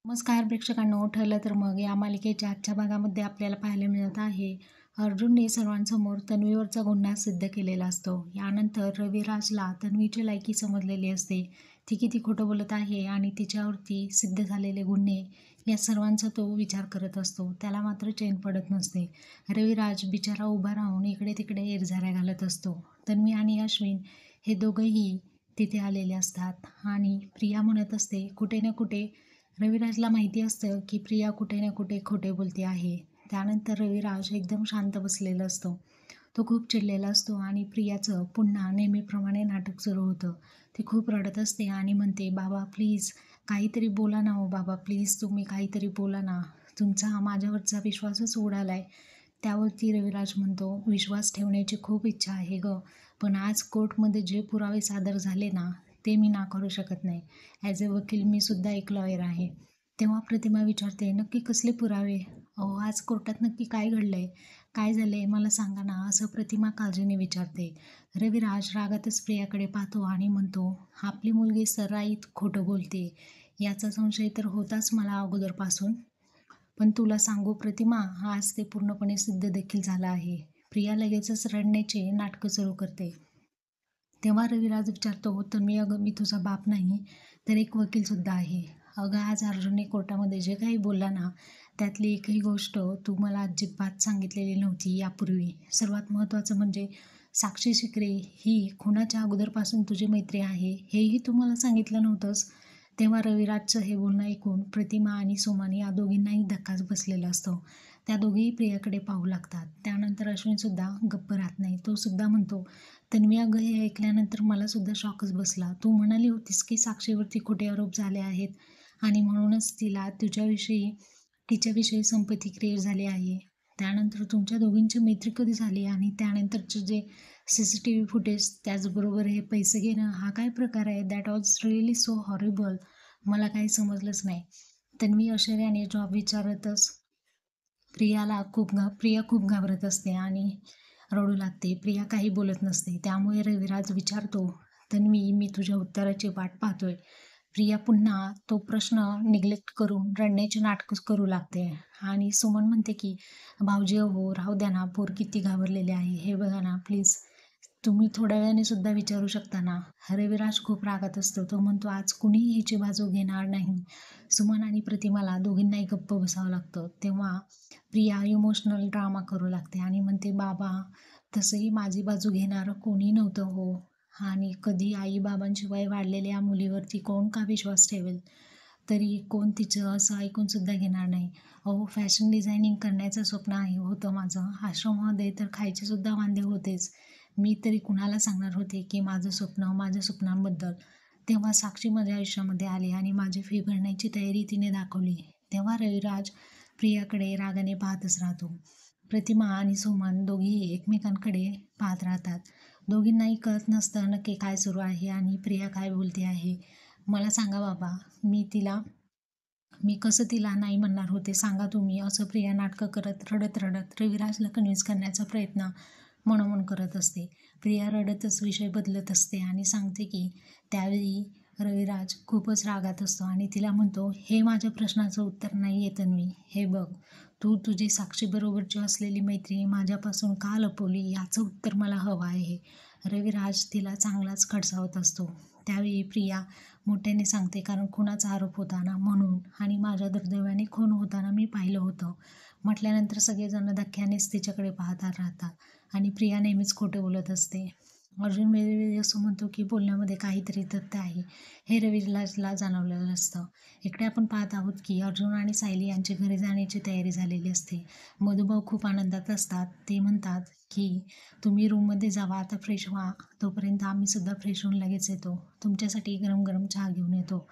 नमस्कार प्रेक्षकांनो, ठरलं तर मग या मालिकेच्या आजच्या भागामध्ये आपल्याला पाहायला मिळत आहे अर्जुनने सर्वांसमोर तन्वीवरचा गुन्हा सिद्ध केलेला असतो. यानंतर रविराजला तन्वीची लायकी समजलेली असते. ती किती खोटं बोलत आहे आणि तिच्यावरती सिद्ध झालेले गुन्हे या सर्वांचा तो विचार करत असतो. त्याला मात्र चैन पडत नसते. रविराज बिचारा उभा राहून इकडे तिकडे एरझाऱ्या घालत असतो. तन्वी आणि अश्विन हे दोघंही तिथे आलेले असतात आणि प्रिया म्हणत असते कुठे ना कुठे. रविराजला माहिती असतं की प्रिया कुठे ना कुठे खोटे बोलते आहे. त्यानंतर रविराज एकदम शांत बसलेला असतो. तो खूप चिडलेला असतो आणि प्रियाचं पुन्हा नेहमीप्रमाणे नाटक सुरू होतं. ती खूप रडत असते आणि म्हणते, बाबा प्लीज काहीतरी बोला ना, हो बाबा प्लीज तुम्ही काहीतरी बोला ना, तुमचा माझ्यावरचा विश्वासच उडालाय. त्यावरती रविराज म्हणतो, विश्वास ठेवण्याची खूप इच्छा आहे गं, पण आज कोर्टमध्ये जे पुरावे सादर झाले ना ते मी नाकारू शकत नाही. ॲज अ वकील मी सुद्धा एक लॉयर आहे. तेव्हा प्रतिमा विचारते, नक्की कसले पुरावे? अहो आज कोर्टात नक्की काय घडलंय? काय झालंय मला सांगा ना, असं प्रतिमा काळजीने विचारते. रविराज रागातच प्रियाकडे पाहतो आणि म्हणतो, आपली मुलगी सराईत खोटं बोलते याचा संशय तर होताच मला अगोदरपासून. पण तुला सांगू प्रतिमा, आज ते पूर्णपणे सिद्ध देखील झालं आहे. प्रिया लगेचच रडण्याचे नाटकं सुरू करते. तेव्हा रविराज विचारतो, तन्वी अगं मी तुझा बाप नाही तर एक वकीलसुद्धा आहे. अगं आज अर्जुनने कोर्टामध्ये जे काही बोलला ना त्यातली एकही गोष्ट तू मला अजिबात सांगितलेली नव्हती यापूर्वी. सर्वात महत्त्वाचं म्हणजे साक्षी शिकरे ही खुनाच्या अगोदरपासून तुझी मैत्री आहे हेही तू मला सांगितलं नव्हतंस. तेव्हा रविराजचं हे बोलणं ऐकून प्रतिमा आणि सुमन या दोघींनाही धक्काच बसलेला असतो. त्या दोघीही प्रियाकडे पाहू लागतात. त्यानंतर अश्विनसुद्धा गप्प राहत नाही. तो सुद्धा म्हणतो, तन्वी अगं हे ऐकल्यानंतर मला सुद्धा शॉकच बसला. तू म्हणाली होतीस की साक्षीवरती खोटे आरोप झाले आहेत आणि म्हणूनच तिला तिच्याविषयी संपत्ती क्रिएट झाली आहे. त्यानंतर तुमच्या दोघींची मैत्री कधी झाली आणि त्यानंतरचे जे CCTV फुटेज त्याचबरोबर हे पैसे घेणं हा काय प्रकार आहे? That was really so horrible. मला काही समजलंच नाही. तन्वी आश्चर्याने जॉब विचारतच प्रिया खूप घाबरत असते आणि रडू लागते. प्रिया काही बोलत नसते. त्यामुळे रविराज विचारतो, तन्वी मी तुझ्या उत्तराची वाट पाहतोय. प्रिया पुन्हा तो प्रश्न निग्लेक्ट करून रडण्याची नाटकं करू लागते आणि सुमन म्हणते की भाऊजी अहो राहू द्या ना, पोर किती घाबरलेले आहे हे बघा ना प्लीज, तुम्ही थोड्या वेळाने सुद्धा विचारू शकता ना. रविराज खूप रागात असतो. तो म्हणतो आज कुणीही हिची बाजू घेणार नाही. सुमन आणि प्रतिमाला दोघींनाही गप्प बसावं लागतं. तेव्हा प्रिया इमोशनल ड्रामा करू लागते आणि म्हणते, बाबा तसंही माझी बाजू घेणारं कोणी नव्हतं हो, आणि कधी आई बाबांशिवाय वाढलेल्या मुलीवरती कोण का विश्वास ठेवेल? तरी कोण तिचं असं ऐकून सुद्धा घेणार नाही. अहो फॅशन डिझायनिंग करण्याचं स्वप्न होतं माझं. आश्रमामध्ये तर खायचे सुद्धा वांदे होतेच. मी तरी कुणाला सांगणार होते की माझं स्वप्न, माझ्या स्वप्नांबद्दल. तेव्हा साक्षी माझ्या आयुष्यामध्ये आली आणि माझी फी भरण्याची तयारी तिने दाखवली. तेव्हा रविराज प्रियाकडे रागाने पाहतच राहतो. प्रतिमा आणि सुमन दोघीही एकमेकांकडे पाहत राहतात. दोघींनाही कळत नसतं नक्की काय सुरू आहे आणि प्रिया काय बोलते आहे. मला सांगा बाबा, मी कसं तिला नाही म्हणणार होते सांगा तुम्ही, असं प्रिया नाटकं करत रडत रडत रविराजला कन्व्हिन्स करण्याचा प्रयत्न मनोमन करत असते. प्रिया रडतच विषय बदलत असते आणि सांगते की त्यावेळी रविराज खूपच रागात असतो आणि तिला म्हणतो, हे माझ्या प्रश्नाचं उत्तर नाही आहे तन्वी. हे बघ, तू तुझी साक्षीबरोबरची असलेली मैत्री माझ्यापासून का लपवली याचं उत्तर मला हवं आहे. रविराज तिला चांगलाच खडसावत असतो. त्यावेळी प्रिया मोठ्याने सांगते, कारण खुनाचा आरोप होता ना म्हणून, आणि माझ्या दुर्दैवाने खून होताना मी पाहिलं होतं. म्हटल्यानंतर सगळेजण धक्क्यानेच तिच्याकडे पाहता राहतात आणि प्रिया नेहमीच खोटं बोलत असते. अर्जुन वेळोवेळी असं म्हणतो की बोलण्यामध्ये काहीतरी तथ्य आहे हे रविराजला जाणवलेलं असतं. इकडे आपण पाहत आहोत की अर्जुन आणि सायली यांची घरी जाण्याची तयारी झालेली असते. मधुभाऊ खूप आनंदात असतात. ते म्हणतात की तुम्ही रूममध्ये जावा, आता फ्रेश व्हा, तोपर्यंत आम्ही सुद्धा फ्रेश होऊन लगेच येतो. तुमच्यासाठी गरम गरम चहा घेऊन येतो.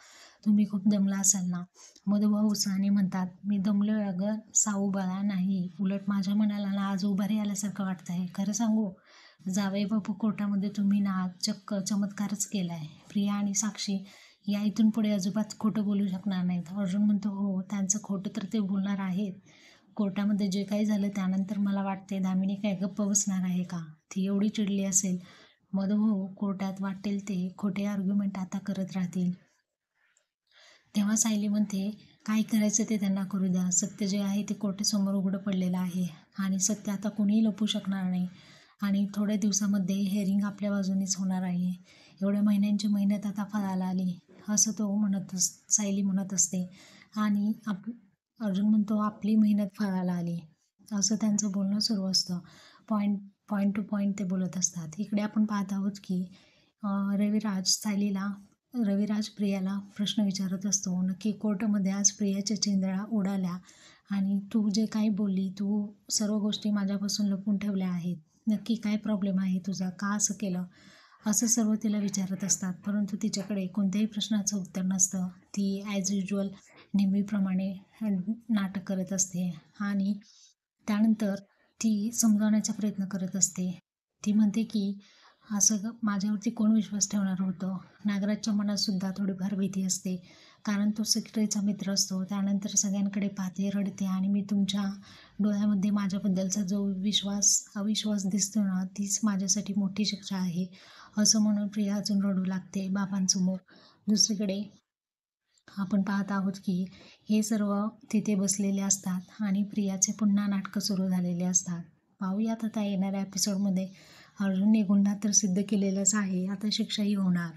तुम्ही खूप दमला असाल ना. मधुभाऊ उत्साहाने म्हणतात, मी दमलोय अगं साऊ बाळा नाही, उलट माझ्या मनाला ना आज उभारी आल्यासारखं वाटत आहे. खरं सांगू, जावई बापू कोर्टामध्ये तुम्ही ना चक्क चमत्कारच केला आहे. प्रिया आणि साक्षी या इथून पुढे अजिबात खोटं बोलू शकणार नाहीत. अर्जुन म्हणतो, हो त्यांचं खोटं तर ते बोलणार आहेत. कोर्टामध्ये जे काही झालं त्यानंतर मला वाटते दामिनी काय गप्प बसणार आहे का? ती एवढी चिडली असेल. मधुभाऊ कोर्टात वाटेल ते खोटे आर्ग्युमेंट आता करत राहतील. तेव्हा सायली म्हणते, काय करायचं ते त्यांना करू द्या. सत्य जे आहे ते कोर्टासमोर उघडं पडलेलं आहे आणि सत्य आता कोणीही लपवू शकणार नाही आणि थोड्या दिवसामध्ये हेअरिंग आपल्या बाजूनेच होणार आहे. एवढ्या महिन्यांची मेहनत आता फळाला आली, असं तो सायली म्हणत असते आणि अर्जुन म्हणतो आपली मेहनत फळाला आली. असं त्यांचं बोलणं सुरू असतं. पॉईंट पॉईंट टू पॉईंट ते बोलत असतात. इकडे आपण पाहत आहोत की रविराज प्रियाला प्रश्न विचारत असतो. नक्की कोर्टामध्ये आज प्रियाच्या चिंधळा उडाल्या आणि तू जे काही बोलली, तू सर्व गोष्टी माझ्यापासून लपवून ठेवल्या आहेत. नक्की काय प्रॉब्लेम आहे तुझा? का असं केलं? असं सर्व तिला विचारत असतात. परंतु तिच्याकडे कोणत्याही प्रश्नाचं उत्तर नसतं. ती ॲज युज्युअल नेहमीप्रमाणे नाटक करत असते आणि त्यानंतर ती समजावण्याचा प्रयत्न करत असते. ती म्हणते की माझ्यावरती कोण विश्वास ठेवणार होतं? नागराजच्या मनातसुद्धा थोडीफार भीती असते. कारण तो सेक्रेटरीचा मित्र असतो. त्यानंतर सगळ्यांकडे पाहते, रडते आणि मी तुमच्या डोळ्यामध्ये माझ्याबद्दलचा जो अविश्वास दिसतो ना, तीच माझ्यासाठी मोठी शिक्षा आहे. असं म्हणून प्रिया अजून रडू लागते बाबांसमोर. दुसरीकडे आपण पाहत आहोत की हे सर्व तिथे बसलेले असतात आणि प्रियाचे पुन्हा नाटकं सुरू झालेले असतात. पाहूयात आता येणाऱ्या एपिसोडमध्ये अर्जुनने गुन्हा तर सिद्ध केलेलाच आहे, आता शिक्षाही होणार.